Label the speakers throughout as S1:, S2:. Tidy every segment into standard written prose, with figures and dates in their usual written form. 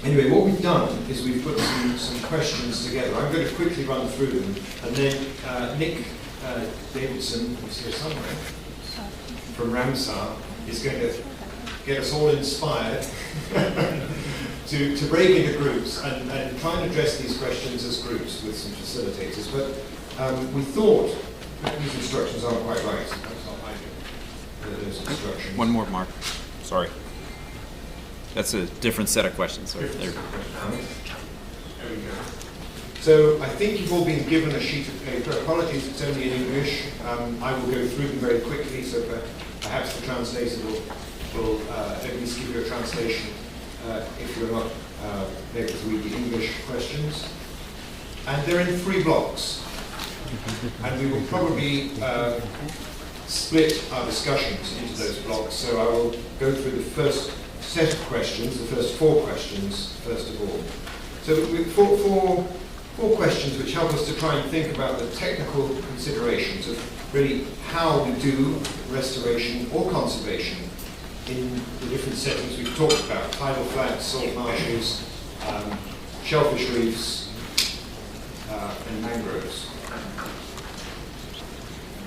S1: Anyway, what we've done is we've put some questions together. I'm going to quickly run through them, and then Nick Davidson, who's here somewhere, from Ramsar, is going to get us all inspired to break into groups and try and address these questions as groups with some facilitators. But we thought these instructions aren't quite right. That's not like those instructions.
S2: One more, Mark. Sorry. That's a different set of questions. Sorry. There
S1: we go. So I think you've all been given a sheet of paper. Apologies, it's only in English. I will go through them very quickly, so perhaps the translator will at least give you a translation if you're not able to read the English questions. And they're in 3 blocks. And we will probably split our discussions into those blocks. So I will go through the first set of questions, the first 4 questions, first of all. So we've four questions which help us to try and think about the technical considerations of really how we do restoration or conservation in the different settings we've talked about: tidal flats, salt marshes, shellfish reefs, and mangroves.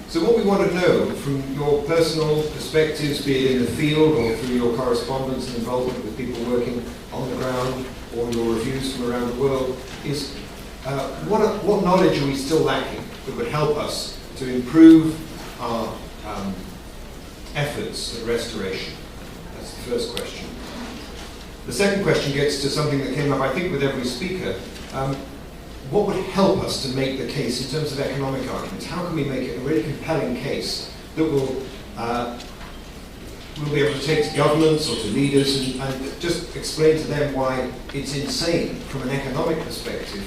S1: So what we want to know from your personal perspectives, be it in the field or through your correspondence and involvement with people working on the ground or your reviews from around the world, is what knowledge are we still lacking that would help us to improve our efforts at restoration? That's the first question. The second question gets to something that came up, I think, with every speaker. What would help us to make the case in terms of economic arguments? How can we make it a really compelling case that will we'll be able to take to governments or to leaders and just explain to them why it's insane from an economic perspective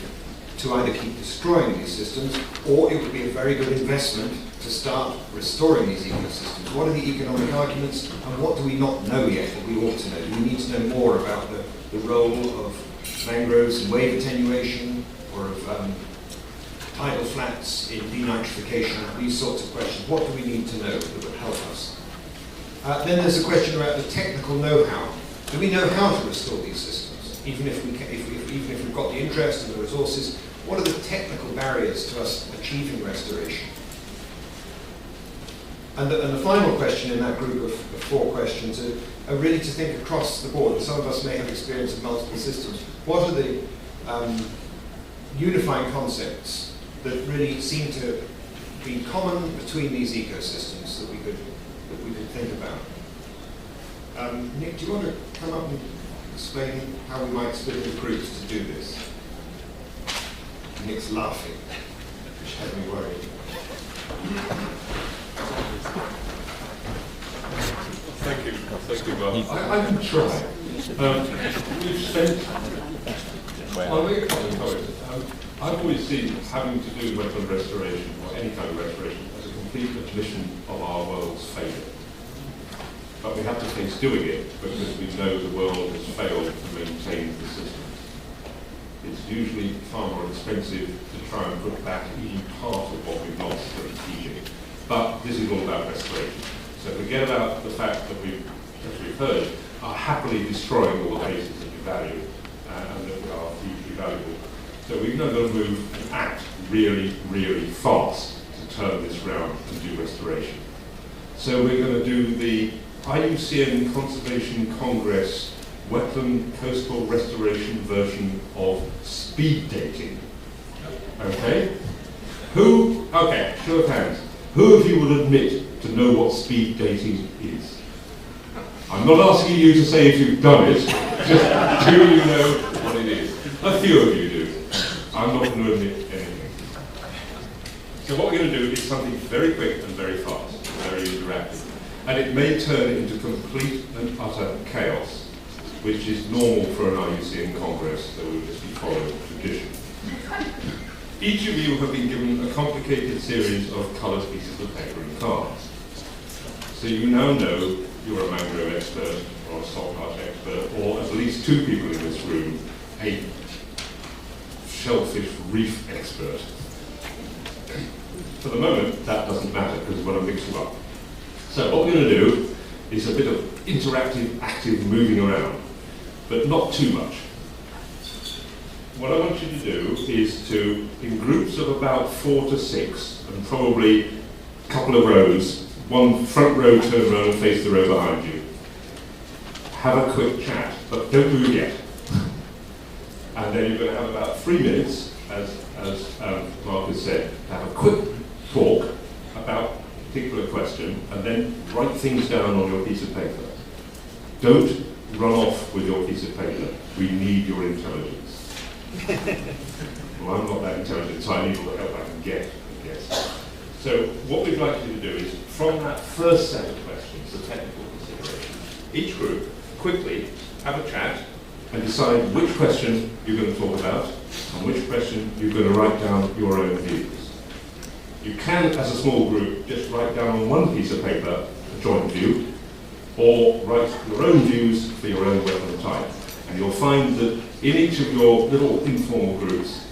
S1: to either keep destroying these systems, or it would be a very good investment to start restoring these ecosystems. What are the economic arguments, and what do we not know yet that we ought to know? Do we need to know more about the role of mangroves in wave attenuation, or of tidal flats in denitrification, these sorts of questions? What do we need to know that would help us? Then there's a question about the technical know-how. Do we know how to restore these systems? Even if we've got the interest and the resources, what are the technical barriers to us achieving restoration? And the final question in that group of 4 questions are really to think across the board. Some of us may have experience of multiple systems. What are the unifying concepts that really seem to be common between these ecosystems that we could think about? Nick, do you want to come up and explain how we might split into groups to do this? Nick's laughing, which had me worried.
S3: Thank you, Bob. I can try. We've spent. I'll make a comment. I've always seen having to do wetland restoration, or any kind of restoration, as a complete admission of our world's failure. But we have to face doing it because we know the world has failed to maintain the system. It's usually far more expensive to try and put back even part of what we've lost strategically. But this is all about restoration. So forget about the fact that we, as we've heard, are happily destroying all the places that we value and that are hugely valuable. So we've now got to move and act really, really fast to turn this round and do restoration. So we're going to do the IUCN Conservation Congress Wetland Coastal Restoration version of speed dating. Okay? Okay, show of hands. Who of you will admit to know what speed dating is? I'm not asking you to say if you've done it, just do you know what it is? A few of you do. I'm not going to admit anything. So what we're going to do is something very quick and very fast, very interactive. And it may turn into complete and utter chaos, which is normal for an IUCN Congress, so we'll just be following tradition. Each of you have been given a complicated series of coloured pieces of paper and cards. So you now know you're a mangrove expert, or a salt marsh expert, or at least 2 people in this room, a shellfish reef expert. For the moment, that doesn't matter, because we're going to mix them up. So what we're going to do is a bit of interactive, active moving around, but not too much. what I want you to do is to, in groups of about 4 to 6, and probably a couple of rows, one front row turn around and face the row behind you, have a quick chat, but don't move yet. And then you're going to have about 3 minutes, as Mark has said, to have a quick talk about a particular question, and then write things down on your piece of paper. Don't run off with your piece of paper. We need your intelligence. Well, I'm not that intelligent, so I need all the help I can get, I guess. So what we'd like you to do is, from that first set of questions, the technical considerations, each group quickly have a chat and decide which question you're going to talk about and which question you're going to write down your own views. You can, as a small group, just write down on one piece of paper a joint view, or write your own views for your own wetland type. And you'll find that in each of your little informal groups,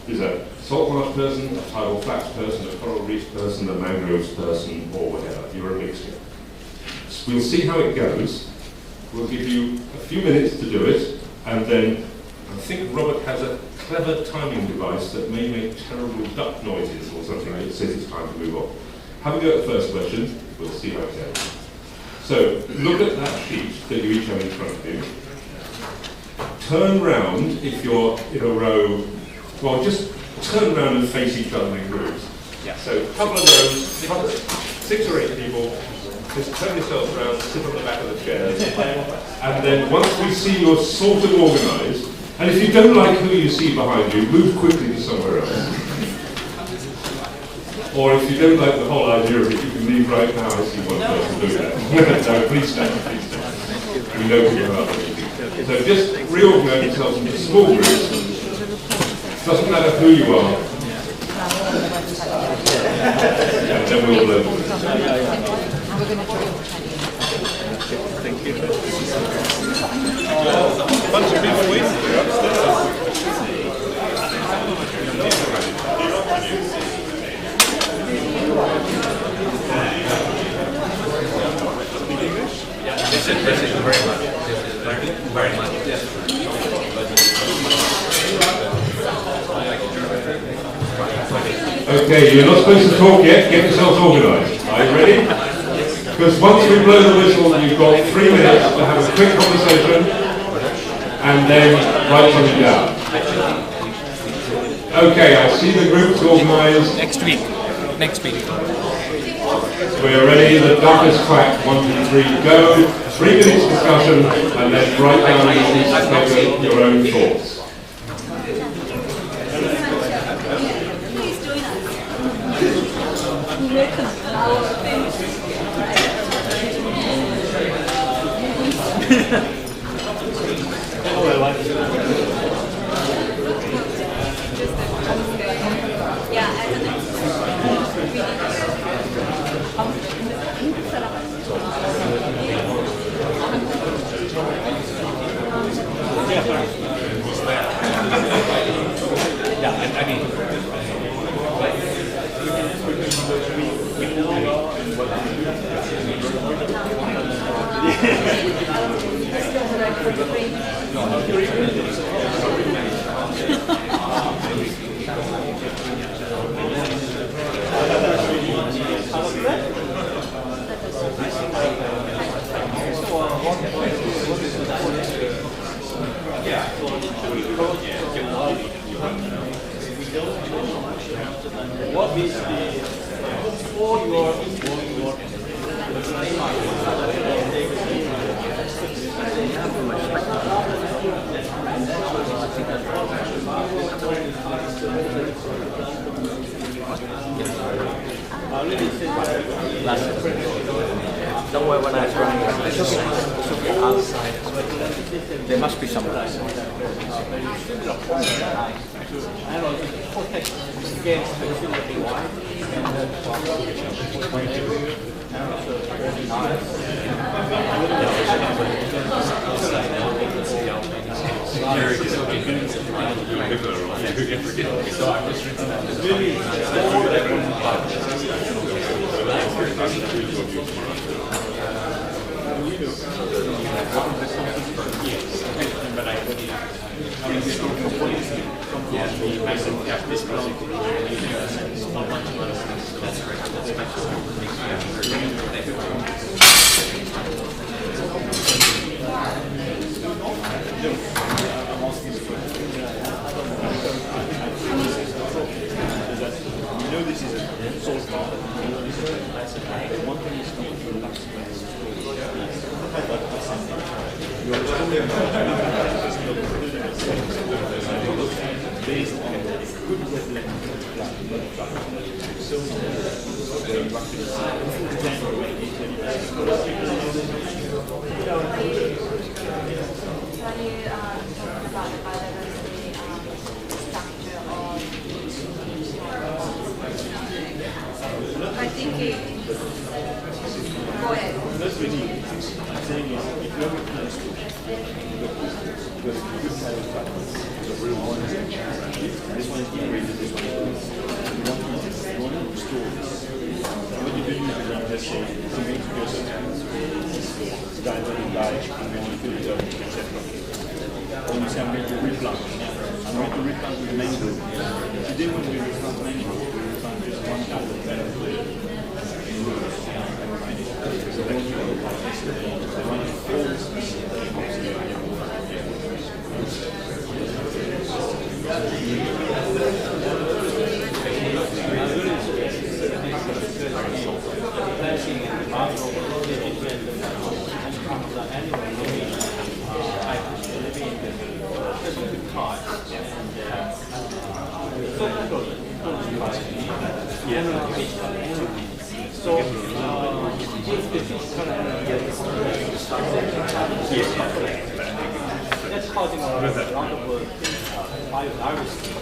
S3: there's a salt marsh person, a tidal flats person, a coral reef person, a mangroves person, or whatever. You're a mixture. So we'll see how it goes. We'll give you a few minutes to do it, and then I think Robert has a clever timing device that may make terrible duck noises or something that says it's time to move on. Have a go at the first question. We'll see how it goes. So look at that sheet that you each have in front of you. Turn round if you're in a row. Well, just turn around and face each other in groups. Yeah. So a couple of rows, 6 or 8 people. Just turn yourselves around, sit on the back of the chairs, and then once we see you're sort of organised, and if you don't like who you see behind you, move quickly to somewhere else. Or if you don't like the whole idea of it, you can leave right now. I see one person doing that. No, please stand, please stand. We know who you are. So just reorganise yourselves into small groups. Doesn't matter who you are. And then we'll learn.
S4: Thank you.
S3: Bunch of people waiting for you upstairs.
S4: This is very much. This is very much.
S3: Okay, you're not supposed to talk yet. Get yourselves organised. Are you ready? Because once we blow the whistle, you've got 3 minutes to have a quick conversation and then write something down. Okay, I see the groups organised.
S4: Next week.
S3: We're ready. The dog is cracked. 1, 2, 3, go. 3 minutes discussion and then write down on your piece of paper your own thoughts.
S4: Don't worry when I run. This will be outside. There must be some.
S3: But I
S5: I think it. Go ahead.
S6: That's what I'm saying is, if you ever plan a school, the good side of the real one is this one is integrated, this one is you want to restore this. What you do usually, let's say, to make your diamond light, and you want to filter, etc. When you say I'm going to replant, I'm going to replant with mango. Today when we replant mango, we replant just one kind of mango. So then you replant the one that falls.
S4: That's causing a lot of biodiversity.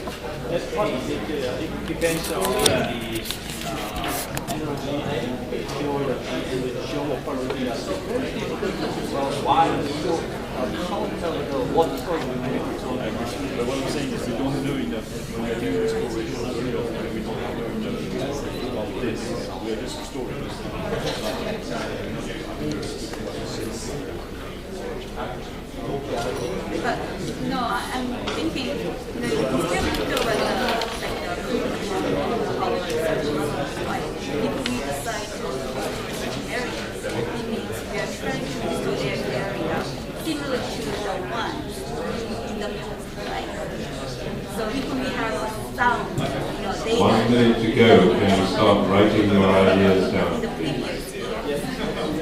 S4: That's probably it depends on the energy and geopolitics. Well, why the water source?
S6: But what I'm saying is we don't know enough when we do restoration. We don't know enough about this. We are just restoring this.
S5: But no, I'm thinking, you can still do like if we decide to certain areas, it means we are trying to restore their area similar to the one in the past, right? So if we have a sound, data.
S3: 1 minute to go. Can you start writing your ideas down?
S5: In the previous year.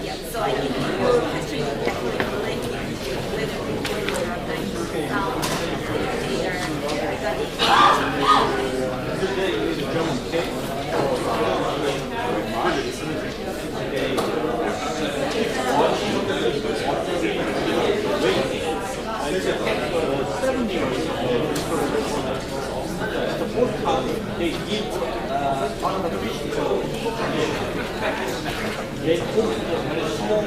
S5: Yeah, so I think your question is definitely related whether we have like sound data
S4: They give they put a small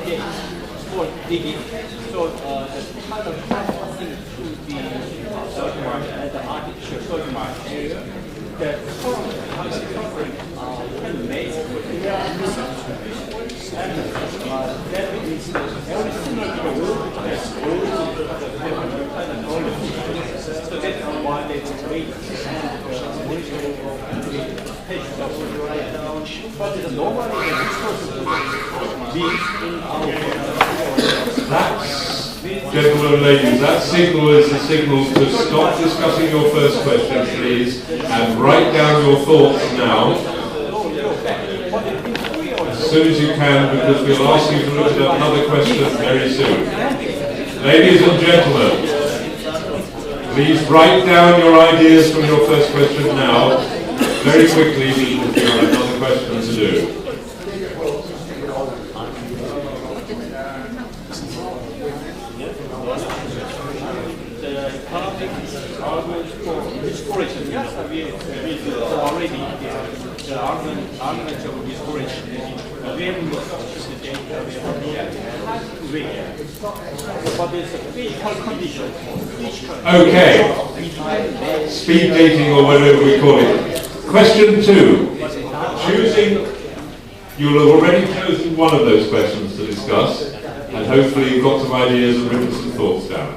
S4: gates for digging. So the kind of thing to be circular at the artificial circular area. The current covering handmade and that is very similar to the wood that's old kind of knowledge. So that's why they wait but normally the resources be in our
S3: Gentlemen and ladies, that signal is the signal to stop discussing your first question, please, and write down your thoughts now, as soon as you can, because we'll ask you to look at another question very soon. Ladies and gentlemen, please write down your ideas from your first question now, very quickly, because we have another question to do.
S4: Restoration, yes, we already the argument of restoration. We have but there's a physical condition.
S3: Okay, speed dating or whatever we call it. Question 2. Choosing, you'll have already chosen one of those questions to discuss, and hopefully you've got some ideas and written some thoughts down.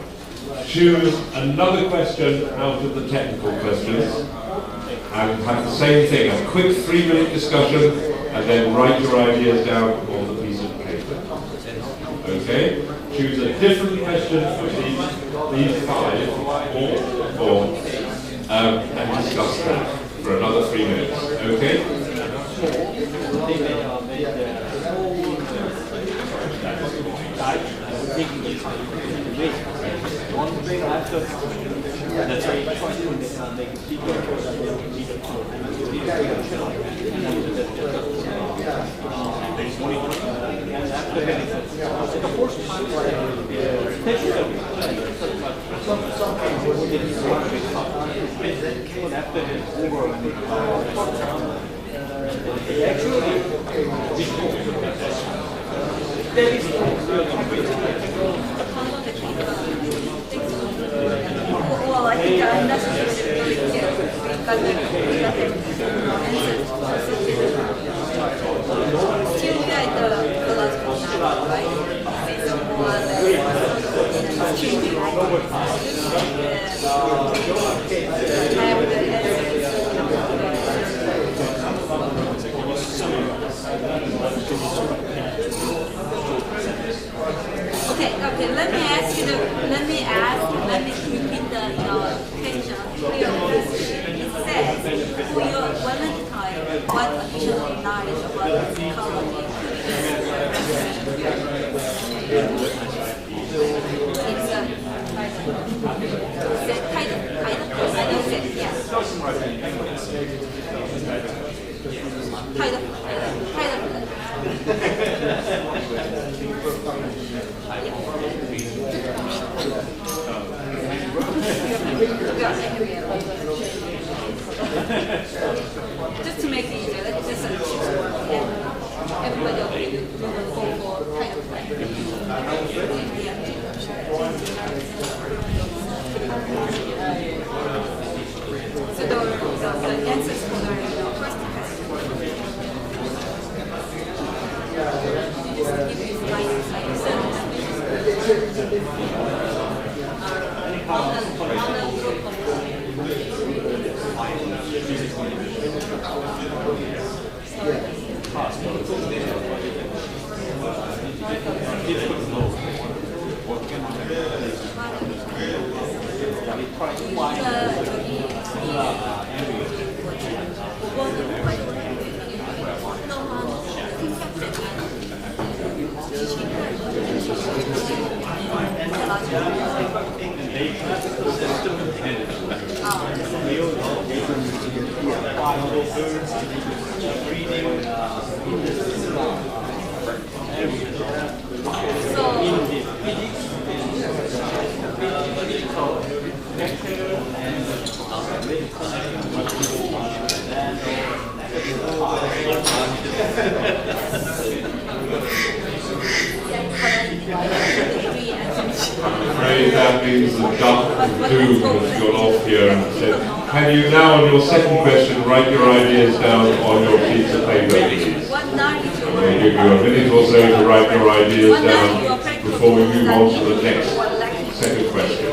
S3: choose another question out of the technical questions and have the same thing, a quick 3-minute discussion, and then write your ideas down on the piece of paper. Okay? Choose a different question for these 5 or 4 and discuss that for another 3 minutes. Okay?
S5: Well, I think I'm not really clear. We got the answers. Still get the last question, right? So more or less extremely high. Have the answers. Okay, let me repeat the question. It says, for your wetland type, what additional knowledge about this ecology it's just to make it easier, let's just everybody agree we will go for kind of like so the answers for the first question. You just give me
S3: That means the duck doom has gone off here and said, can you now on your second question write your ideas down on your piece of paper, please? We'll give you a minute or so to write your ideas down before we move on to the next second question.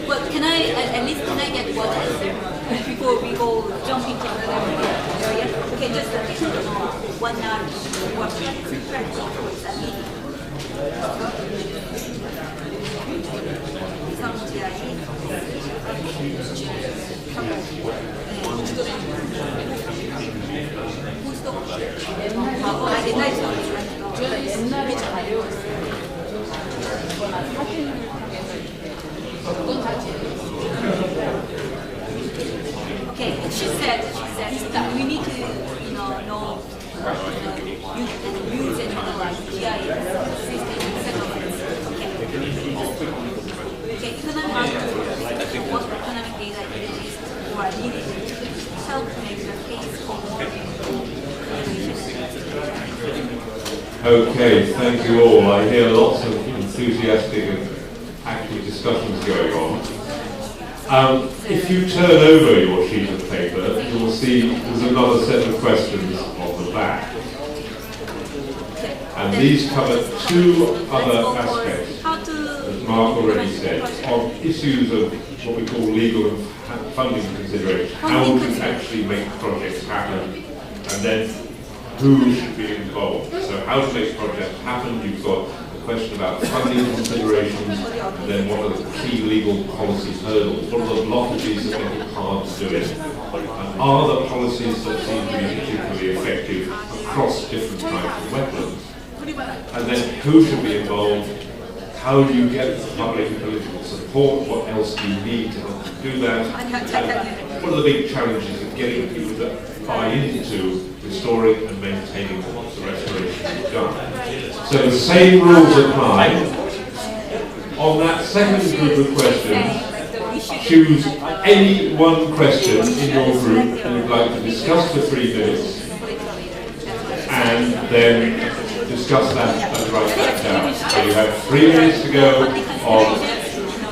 S5: Well, at least can I get one answer before we go jump into another area? Okay, just one knowledge or practice at least. Okay, she said that we need to, know use and analyze GIS system settlements. Okay, economic what economic data is or needed to help make the case for more innovation.
S3: Okay, thank you all. I hear lots of enthusiastic and active discussions going on. If you turn over your sheet of paper, you will see there's another set of questions on the back. And these cover two other aspects, as Mark already said, of issues of what we call legal and funding considerations. How to actually make projects happen, and then who should be involved. So how to make projects happen, you've got the question about funding considerations, and then what are the key legal policy hurdles, what are the blockages that make it hard to do it, and are the policies that seem to be particularly effective across different types of wetlands. And then who should be involved, how do you get the public and political support, what else do you need to help you do that, and what are the big challenges of getting people to buy into restoring and maintaining what the restoration is done. So the same rules apply. On that second group of questions, choose any one question in your group that you'd like to discuss for 3 minutes, and then discuss that and write that down. So you have 3 minutes to go on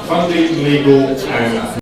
S3: funding, legal, and